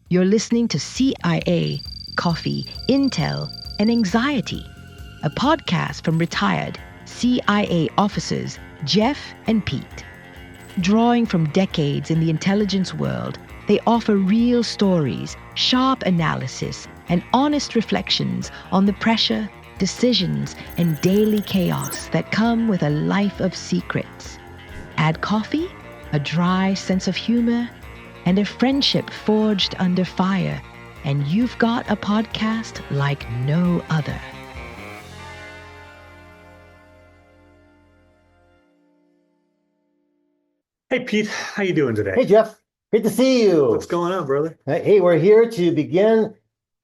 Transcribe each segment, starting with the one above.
You're listening to CIA, Coffee, Intel, and Anxiety, a podcast from retired CIA officers Jeff and Pete. Drawing from decades in the intelligence world, they offer real stories, sharp analysis, and honest reflections on the pressure, decisions, and daily chaos that come with a life of secrets. Add coffee, a dry sense of humor, and a friendship forged under fire, and you've got a podcast like no other. Hey Pete, how you doing today? Hey Jeff, great to see you. What's going on, brother? Hey, we're here to begin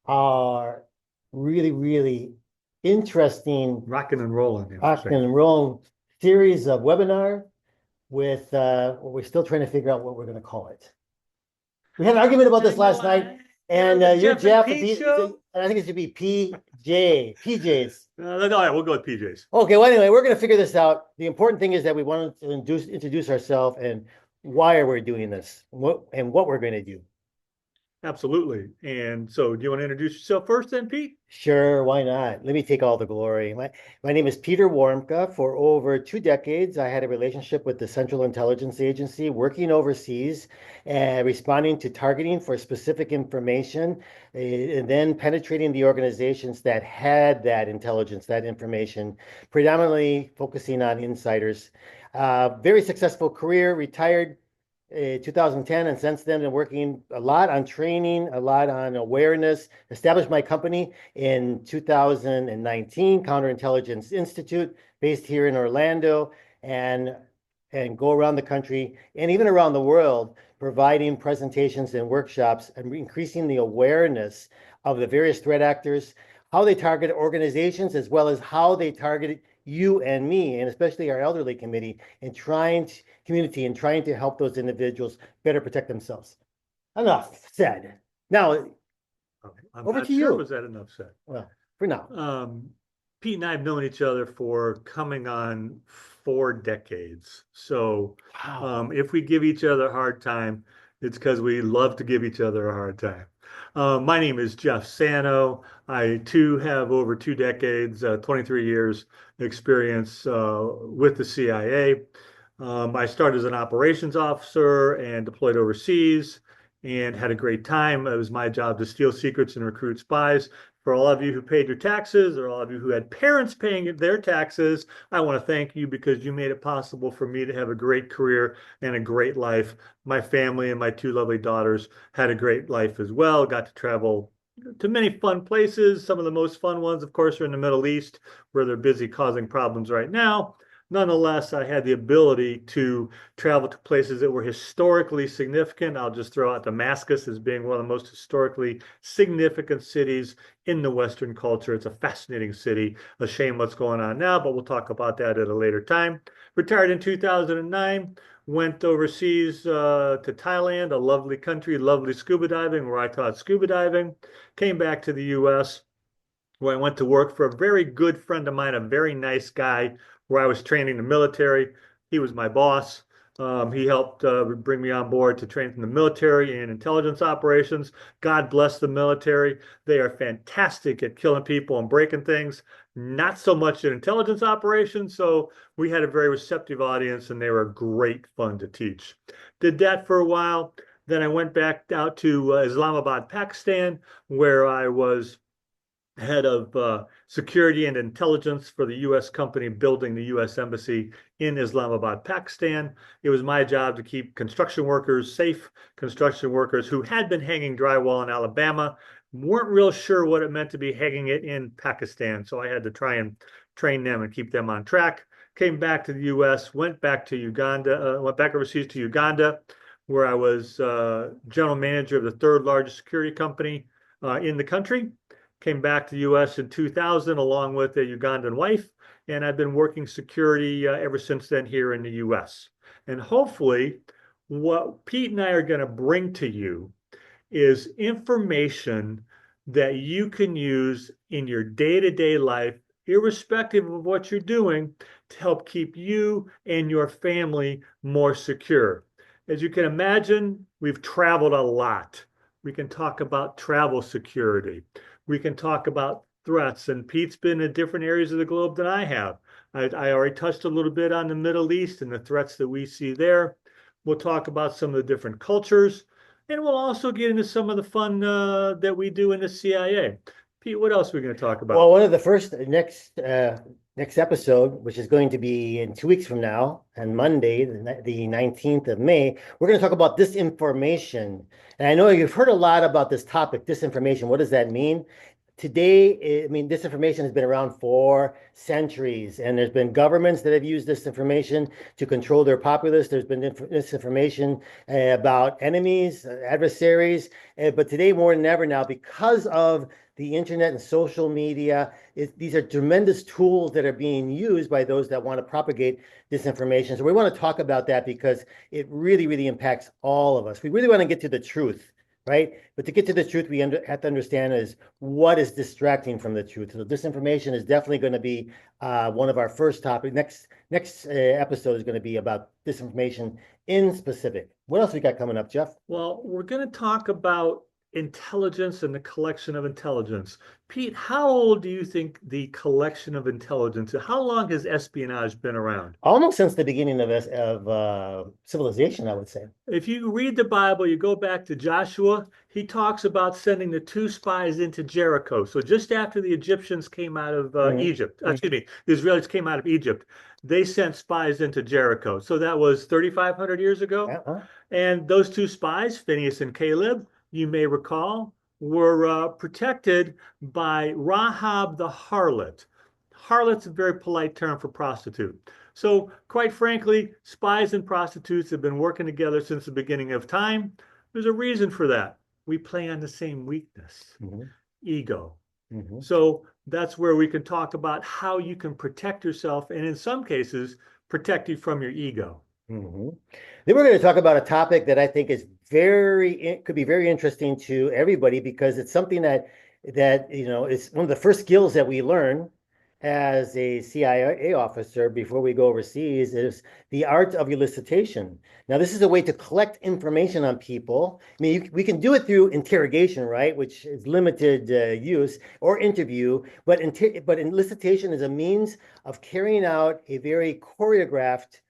our really interesting Rocking and rolling. series of webinar with we're still trying to figure out what we're going to call it. We had an argument about this last night, and you're Jeff, and I think it should be PJs. All right, we'll go with PJs. Okay, well anyway, we're going to figure this out. The important thing is that we wanted to introduce ourselves and why we're doing this, and what we're going to do. Absolutely. And so do you want to introduce yourself first then, Pete? Sure, why not? Let me take all the glory. My name is Peter Warmka. For over 2 decades, I had a relationship with the Central Intelligence Agency, working overseas and responding to targeting for specific information, and then penetrating the organizations that had that intelligence, that information, predominantly focusing on insiders. Very successful career, retired 2010, and since then been working a lot on training, a lot on awareness. Established my company in 2019, Counterintelligence Institute, based here in Orlando, and go around the country and even around the world, providing presentations and workshops and increasing the awareness of the various threat actors, how they target organizations, as well as how they target you and me, and especially our elderly community, and trying to help those individuals better protect themselves. Enough said. Now, over to you. Was that enough said? Well, for now. Pete and I have known each other for coming on 4 decades. So Wow. If we give each other a hard time, it's because we love to give each other a hard time. My name is Jeff Sano. I too have over 2 decades, 23 years experience with the CIA. I started as an operations officer and deployed overseas and had a great time. It was my job to steal secrets and recruit spies. For all of you who paid your taxes, or all of you who had parents paying their taxes, I want to thank you because you made it possible for me to have a great career and a great life. My family and my 2 lovely daughters had a great life as well. Got to travel to many fun places. Some of the most fun ones, of course, are in the Middle East, where they're busy causing problems right now. Nonetheless, I had the ability to travel to places that were historically significant. I'll just throw out Damascus as being one of the most historically significant cities in the Western culture. It's a fascinating city. A shame what's going on now, but we'll talk about that at a later time. Retired in 2009, went overseas to Thailand, a lovely country, lovely scuba diving, where I taught scuba diving. Came back to the U.S., where I went to work for a very good friend of mine, a very nice guy, where I was training the military. He was my boss. He helped bring me on board to train in the military and intelligence operations. God bless the military. They are fantastic at killing people and breaking things. Not so much in intelligence operations. So we had a very receptive audience, and they were great fun to teach. Did that for a while. Then I went back out to Islamabad, Pakistan, where I was head of security and intelligence for the U.S. company building the U.S. Embassy in Islamabad, Pakistan. It was my job to keep construction workers safe, construction workers who had been hanging drywall in Alabama, weren't real sure what it meant to be hanging it in Pakistan. So I had to try and train them and keep them on track. Came back to the U.S., went back to Uganda, went back overseas to Uganda, where I was general manager of the 3rd largest security company in the country. Came back to the U.S. in 2000 along with a Ugandan wife, and I've been working security ever since then here in the U.S. And hopefully what Pete and I are going to bring to you is information that you can use in your day-to-day life, irrespective of what you're doing, to help keep you and your family more secure. As you can imagine, we've traveled a lot We can talk about travel security. We can talk about threats. And Pete's been in different areas of the globe than I have. I already touched a little bit on the Middle East and the threats that we see there. We'll talk about some of the different cultures. And we'll also get into some of the fun that we do in the CIA. Pete, what else are we going to talk about? Well, one of the first next episode, which is going to be in 2 weeks from now, on Monday, the 19th of May, we're going to talk about disinformation. And I know you've heard a lot about this topic, disinformation. What does that mean? Today, I mean, disinformation has been around for centuries, and there's been governments that have used disinformation to control their populace. There's been disinformation about enemies, adversaries, but today more than ever now, because of the internet and social media, these are tremendous tools that are being used by those that want to propagate disinformation. So we want to talk about that because it really, really impacts all of us. We really want to get to the truth. Right? But to get to the truth, we have to understand is what is distracting from the truth. So disinformation is definitely going to be one of our first topics. Next episode is going to be about disinformation in specific. What else we got coming up, Jeff? Well, we're going to talk about intelligence and the collection of intelligence. Pete, how old do you think the collection of intelligence, how long has espionage been around? Almost since the beginning of civilization, I would say. If you read the Bible, you go back to Joshua, he talks about sending the two spies into Jericho. So just after the Egyptians came out of Egypt, excuse me, the Israelis came out of Egypt, they sent spies into Jericho. So that was 3,500 years ago. And those two spies, Phineas and Caleb, you may recall, were protected by Rahab the Harlot. Harlot's a very polite term for prostitute. So quite frankly, spies and prostitutes have been working together since the beginning of time. There's a reason for that. We play on the same weakness, ego. So that's where we can talk about how you can protect yourself and in some cases, protect you from your ego. Then we're going to talk about a topic that I think is could be very interesting to everybody because it's something that is one of the first skills that we learn as a CIA officer before we go overseas is the art of elicitation. Now, this is a way to collect information on people. I mean, we can do it through interrogation, right, which is limited use, or interview, but elicitation is a means of carrying out a very choreographed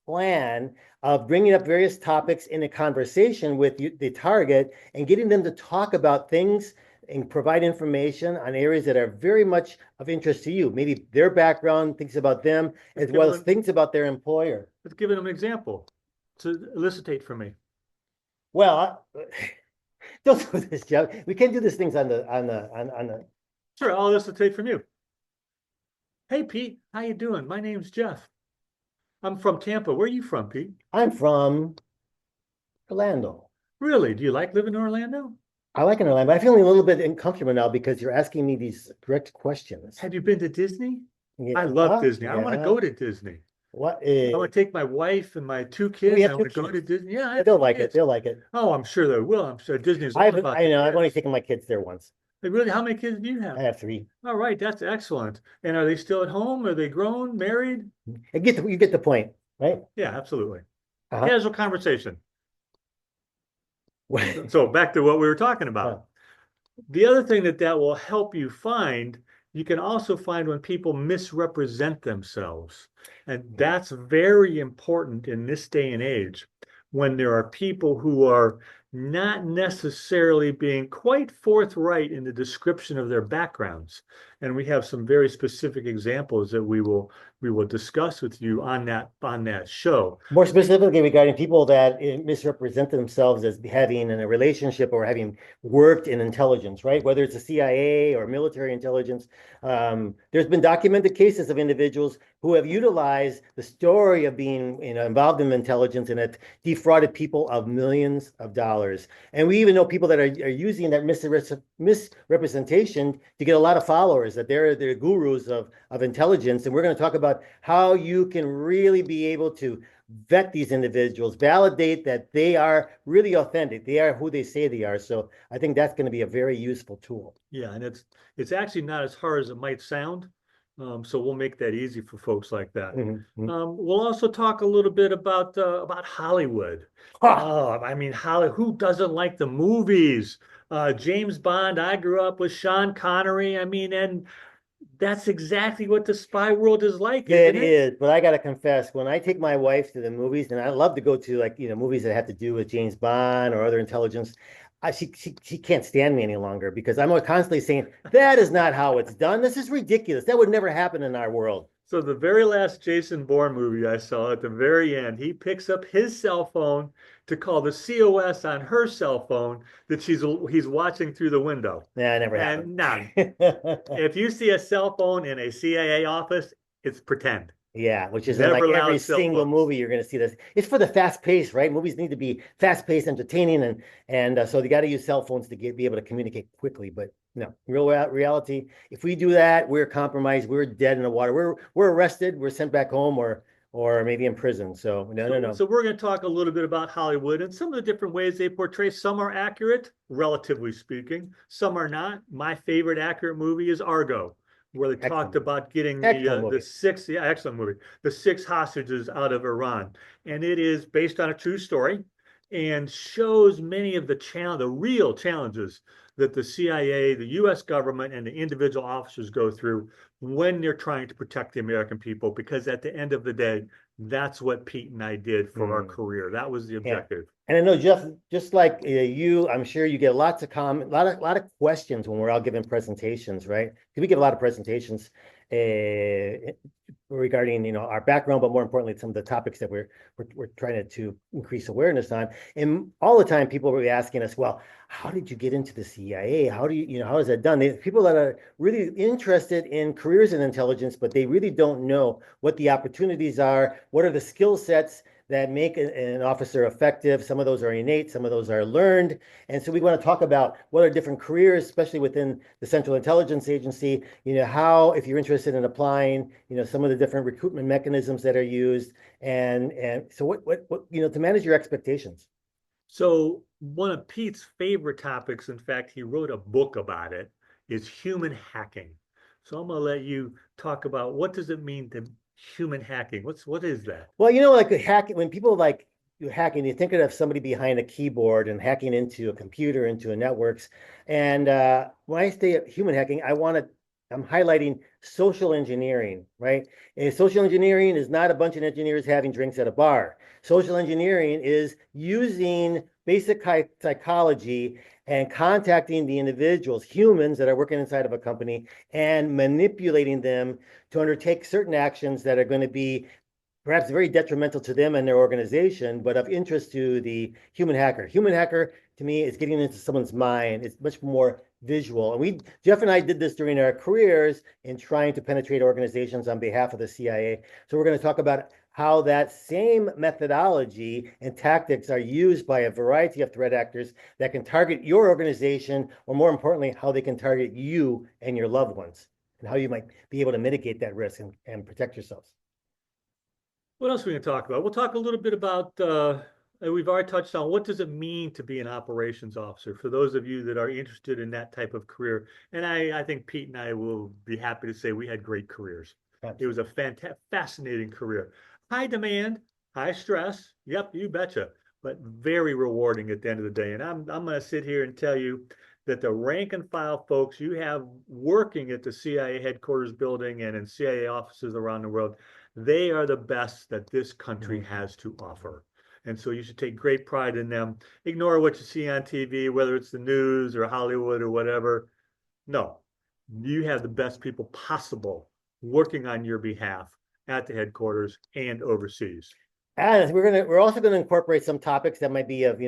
plan of bringing up various topics in a conversation with the target and getting them to talk about things and provide information on areas that are very much of interest to you. Maybe their background, things about them, as well as things about their employer. Let's give them an example to elicitate from me. Well, don't do this, Jeff. We can't do these things on the. Sure, I'll elicitate from you. Hey, Pete, how you doing? My name's Jeff. I'm from Tampa. Where are you from, Pete? I'm from Orlando. Really? Do you like living in Orlando? I like in Orlando, but I'm feeling a little bit uncomfortable now because you're asking me these direct questions. Have you been to Disney? Yeah. I love Disney. I want to go to Disney. What? I want to take my wife and my two kids. I want to go to Disney. Yeah, they'll like it. They'll like it. Oh, I'm sure they will. I'm sure Disney's. I know. I've only taken my kids there once. Really? How many kids do you have? I have 3. All right, that's excellent. And are they still at home? Are they grown, married? You get the point, right? Yeah, absolutely. Casual conversation. What? So back to what we were talking about. The other thing that will help you find, you can also find when people misrepresent themselves. And that's very important in this day and age, when there are people who are not necessarily being quite forthright in the description of their backgrounds. And we have some very specific examples that we will discuss with you on that show. More specifically regarding people that misrepresent themselves as having in a relationship or having worked in intelligence, right? Whether it's the CIA or military intelligence. There's been documented cases of individuals who have utilized the story of being involved in intelligence and it defrauded people of millions of dollars. And we even know people that are using that misrepresentation to get a lot of followers, that they're gurus of intelligence. And we're going to talk about how you can really be able to vet these individuals, validate that they are really authentic. They are who they say they are. So I think that's going to be a very useful tool. Yeah, and it's actually not as hard as it might sound. So we'll make that easy for folks like that. Mhm. We'll also talk a little bit about Hollywood. Ha! Oh, I mean, who doesn't like the movies? James Bond, I grew up with Sean Connery. I mean, and that's exactly what the spy world is like, It isn't it? is, but I gotta confess, when I take my wife to the movies, and I love to go to like movies that have to do with James Bond or other intelligence, she can't stand me any longer because I'm constantly saying that is not how it's done. This is ridiculous. That would never happen in our world. So the very last Jason Bourne movie I saw, at the very end, he picks up his cell phone to call the COS on her cell phone that he's watching through the window. Nah, it never happened. And now, if you see a cell phone in a CIA office, it's pretend. Yeah, which is in Never like every allowed cell single phones. movie you're going to see this. It's for the fast pace, right? Movies need to be fast paced, entertaining, and so they got to use cell phones to be able to communicate quickly. But no, reality, if we do that, we're compromised. We're dead in the water. We're arrested. We're sent back home, or maybe in prison. So no. So we're going to talk a little bit about Hollywood and some of the different ways they portray. Some are accurate, relatively speaking. Some are not. My favorite accurate movie is Argo, where they talked Excellent, about getting excellent the movie. six, yeah, excellent movie, the six hostages out of Iran, and it is based on a true story, and shows many of the real challenges that the CIA, the U.S. government, and the individual officers go through when they're trying to protect the American people. Because at the end of the day, that's what Pete and I did for our Mm. career. That was the Yeah. objective. And I know, Jeff, just like you, I'm sure you get lots of lot of questions when we're all giving presentations, right? We give a lot of presentations regarding, our background, but more importantly, some of the topics that we're trying to increase awareness on. And all the time, people will be asking us, well, how did you get into the CIA? How do how is that done? People that are really interested in careers in intelligence, but they really don't know what the opportunities are, what are the skill sets that make an officer effective. Some of those are innate, some of those are learned. And so we want to talk about what are different careers, especially within the Central Intelligence Agency, how, if you're interested in applying, some of the different recruitment mechanisms that are used. And so what, to manage your expectations. So one of Pete's favorite topics, in fact, he wrote a book about it, is human hacking. So I'm going to let you talk about what does it mean to human hacking? What is that? Well, like hacking, when people like you hacking, you think of somebody behind a keyboard and hacking into a computer, into a networks. And when I say human hacking, I'm highlighting social engineering, right? And social engineering is not a bunch of engineers having drinks at a bar. Social engineering is using basic psychology and contacting the individuals, humans that are working inside of a company, and manipulating them to undertake certain actions that are going to be perhaps very detrimental to them and their organization, but of interest to the human hacker. Human hacker, to me, is getting into someone's mind. It's much more visual. And Jeff and I did this during our careers in trying to penetrate organizations on behalf of the CIA. So we're going to talk about how that same methodology and tactics are used by a variety of threat actors that can target your organization, or more importantly, how they can target you and your loved ones, and how you might be able to mitigate that risk and protect yourselves. What else are we going to talk about? We'll talk a little bit about, we've already touched on what does it mean to be an operations officer for those of you that are interested in that type of career. And I think Pete and I will be happy to say we had great careers. It was a fascinating career. High demand, high stress. Yep, you betcha. But very rewarding at the end of the day. And I'm going to sit here and tell you that the rank and file folks you have working at the CIA headquarters building and in CIA offices around the world, they are the best that this country has to offer. And so you should take great pride in them. Ignore what you see on TV, whether it's the news or Hollywood or whatever. No, you have the best people possible working on your behalf at the headquarters and overseas. And we're also gonna incorporate some topics that might be of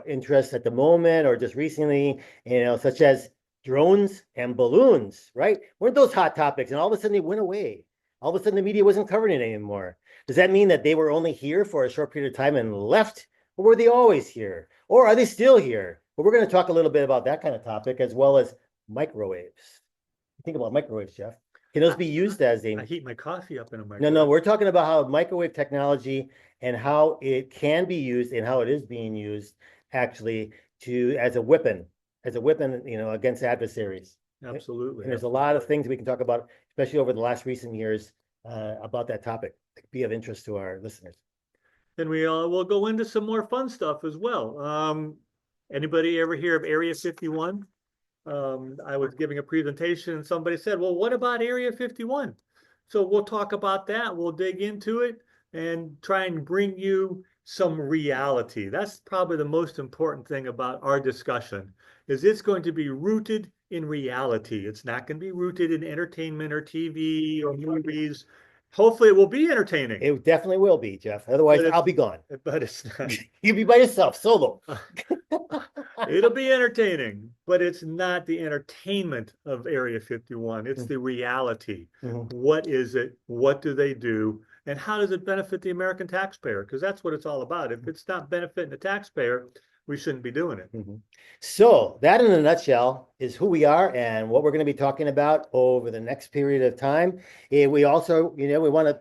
interest at the moment or just recently, such as drones and balloons, right? Weren't those hot topics? And all of a sudden they went away. All of a sudden the media wasn't covering it anymore. Does that mean that they were only here for a short period of time and left, or were they always here, or are they still here? But we're going to talk a little bit about that kind of topic, as well as microwaves. Think about microwaves, Jeff. Can those be used as I heat my coffee up in a No, microwave. we're talking about how microwave technology and how it can be used and how it is being used actually as a weapon, against adversaries. Absolutely. And there's a lot of things we can talk about, especially over the last recent years, about that topic. Be of interest to our listeners. And we will go into some more fun stuff as well. Anybody ever hear of Area 51? I was giving a presentation and somebody said, well, what about Area 51? So we'll talk about that. We'll dig into it and try and bring you some reality. That's probably the most important thing about our discussion, is it's going to be rooted in reality. It's not going to be rooted in entertainment or TV or movies. Hopefully it will be entertaining. It definitely will be, Jeff. Otherwise, I'll be gone. But it's not. You'll be by yourself, solo. It'll be entertaining, but it's not the entertainment of Area 51. It's the reality. What is it? What do they do? And how does it benefit the American taxpayer? Because that's what it's all about. If it's not benefiting the taxpayer, we shouldn't be doing it. So that in a nutshell is who we are and what we're going to be talking about over the next period of time. We also, we want to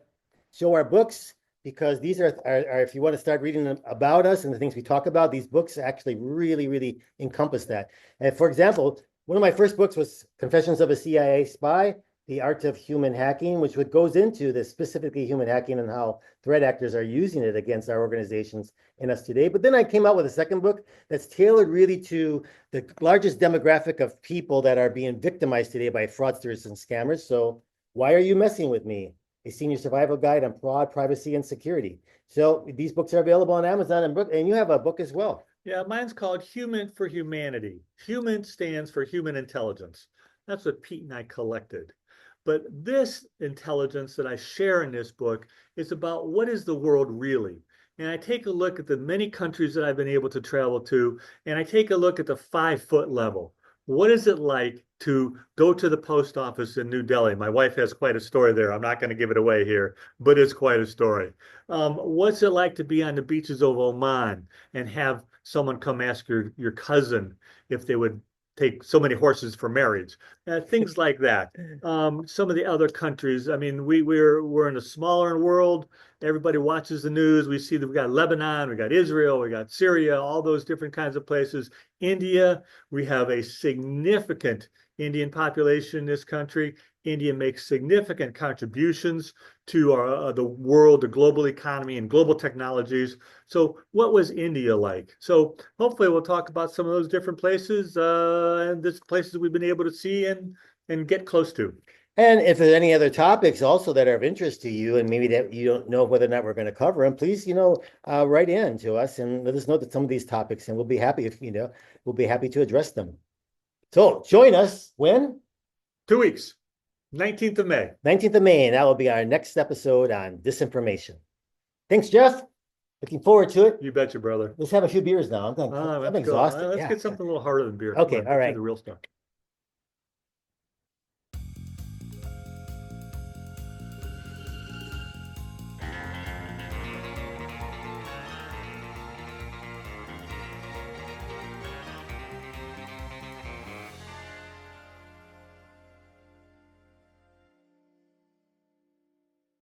show our books, because these are if you want to start reading about us and the things we talk about, these books actually really, really encompass that. And for example, one of my first books was Confessions of a CIA Spy, The Art of Human Hacking, which goes into this specifically human hacking and how threat actors are using it against our organizations and us today. But then I came out with a second book that's tailored really to the largest demographic of people that are being victimized today by fraudsters and scammers. So why are you messing with me? A senior survival guide on fraud, privacy, and security. So these books are available on Amazon, and you have a book as well. Yeah, mine's called Human for Humanity. Human stands for human intelligence. That's what Pete and I collected. But this intelligence that I share in this book is about what is the world really? And I take a look at the many countries that I've been able to travel to, and I take a look at the 5-foot level. What is it like to go to the post office in New Delhi? My wife has quite a story there. I'm not going to give it away here, but it's quite a story. What's it like to be on the beaches of Oman and have someone come ask your cousin if they would take so many horses for marriage? Things like that. Some of the other countries, I mean, we're in a smaller world. Everybody watches the news. We see that we've got Lebanon, we got Israel, we got Syria, all those different kinds of places. India, we have a significant Indian population in this country. India makes significant contributions to the world, the global economy, and global technologies. So what was India like? So hopefully we'll talk about some of those different places and the places we've been able to see and get close to. And if there's any other topics also that are of interest to you, and maybe that you don't know whether or not we're going to cover them, please, write in to us and let us know that some of these topics, and we'll be happy to address them. So join us when? 2 weeks, 19th of May. 19th of May, and that will be our next episode on disinformation. Thanks, Jeff. Looking forward to it. You betcha, brother. Let's have a few beers now. I'm exhausted. Let's get something a little harder than beer. Okay, all right. The real stuff.